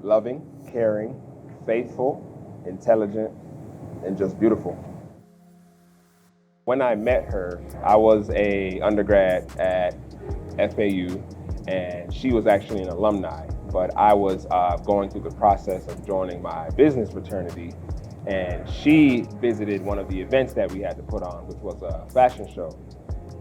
Loving, caring, faithful, intelligent, and just beautiful. When I met her, I was a undergrad at FAU, and she was actually an alumni. But I was going through the process of joining my business fraternity, and she visited one of the events that we had to put on, which was a fashion show.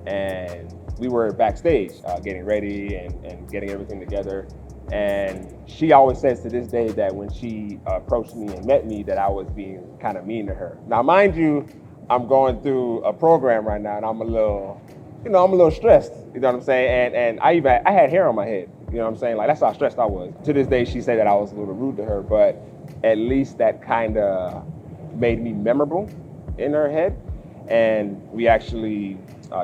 And we were backstage getting ready and getting everything together. And she always says to this day that when she approached me and met me, that I was being kind of mean to her. Now, mind you, I'm going through a program right now, and I'm a little stressed. You know what I'm saying? And I had hair on my head. You know what I'm saying? Like that's how stressed I was. To this day, she said that I was a little rude to her, but at least that kind of made me memorable in her head. And we actually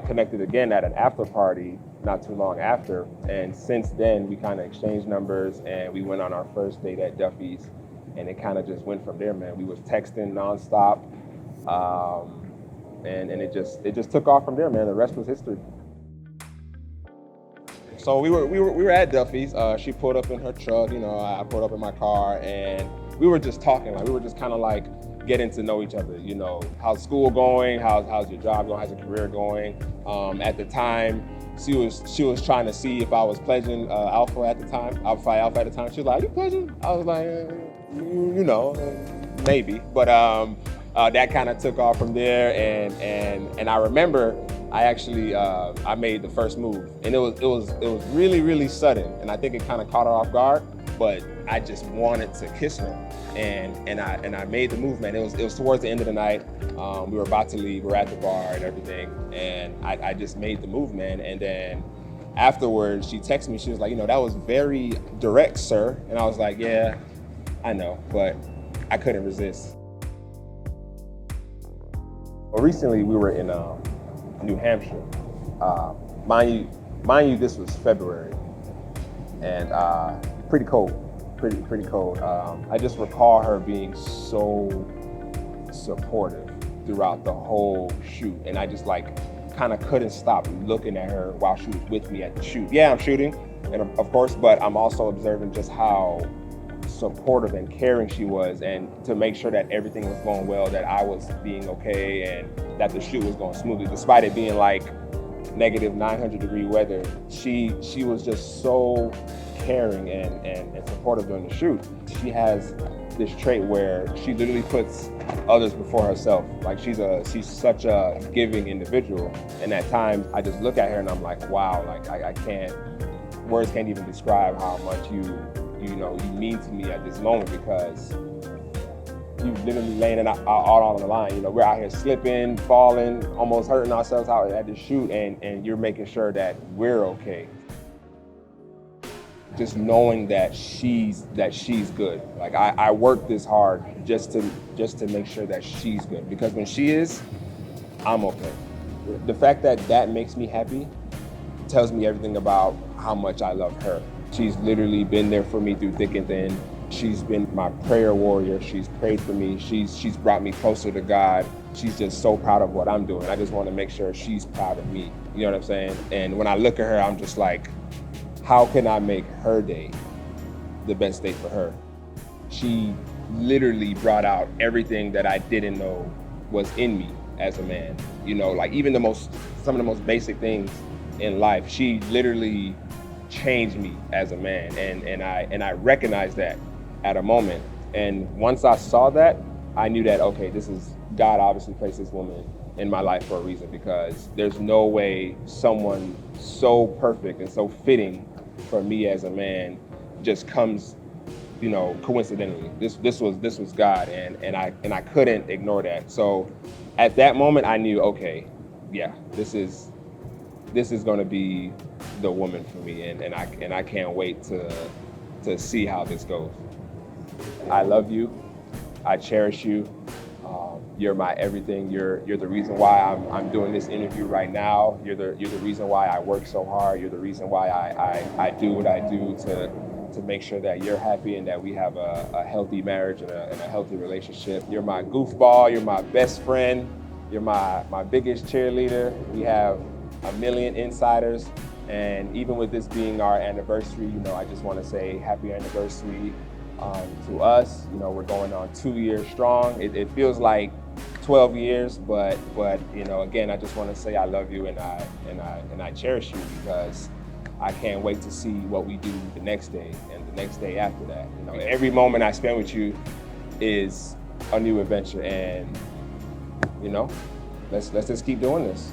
connected again at an after party not too long after. And since then, we kind of exchanged numbers and we went on our first date at Duffy's. And it kind of just went from there, man. We was texting nonstop. And it just took off from there, man. The rest was history. So we were at Duffy's. She pulled up in her truck, I pulled up in my car, and we were just talking. Like we were just kind of like getting to know each other. How's school going? How's your job going? How's your career going? At the time, she was trying to see if I was pledging Alpha at the time, Alpha at the time. She was like, "Are you pledging?" I was like, maybe. But that kind of took off from there, and I remember I actually I made the first move, and it was really really sudden, and I think it kind of caught her off guard. But I just wanted to kiss her, and I made the move, man. It was towards the end of the night. We were about to leave. We were at the bar and everything, and I just made the move, man. And then afterwards, she texted me. She was like, that was very direct, sir. And I was like, yeah, I know, but I couldn't resist. Well, recently we were in New Hampshire. Mind you, this was February, and pretty cold, pretty cold. I just recall her being so supportive throughout the whole shoot, and I just like kind of couldn't stop looking at her while she was with me at the shoot. Yeah, I'm shooting, and of course, but I'm also observing just how supportive and caring she was, and to make sure that everything was going well, that I was being okay, and that the shoot was going smoothly, despite it being like negative 900-degree weather. She was just so caring and supportive during the shoot. She has this trait where she literally puts others before herself. Like she's such a giving individual, and at times I just look at her and I'm like, wow, like I can't, words can't even describe how much you mean to me at this moment, because you literally laying it out on the line. We're out here slipping, falling, almost hurting ourselves out at the shoot, and you're making sure that we're okay. Just knowing that she's good. Like I work this hard just to make sure that she's good, because when she is, I'm okay. The fact that that makes me happy tells me everything about how much I love her. She's literally been there for me through thick and thin. She's been my prayer warrior. She's prayed for me. She's brought me closer to God. She's just so proud of what I'm doing. I just want to make sure she's proud of me. You know what I'm saying? And when I look at her, I'm just like, how can I make her day the best day for her? She literally brought out everything that I didn't know was in me as a man. Like even some of the most basic things in life, she literally changed me as a man, and I recognized that at a moment. And once I saw that, I knew that, okay, this is God obviously placed this woman in my life for a reason, because there's no way someone so perfect and so fitting for me as a man just comes, coincidentally. This was God, and I couldn't ignore that. So at that moment I knew, okay, yeah, this is going to be the woman for me, and I can't wait to see how this goes. I love you. I cherish you. You're my everything. You're the reason why I'm doing this interview right now. You're the reason why I work so hard. You're the reason why I do what I do to make sure that you're happy and that we have a healthy marriage and a healthy relationship. You're my goofball. You're my best friend. You're my biggest cheerleader. We have a million insiders. And even with this being our anniversary, I just want to say happy anniversary. To us, you know, we're going on 2 years strong. It feels like 12 years, but you know, again, I just want to say I love you and I cherish you because I can't wait to see what we do the next day and the next day after that. You know, every moment I spend with you is a new adventure, and you know, let's just keep doing this.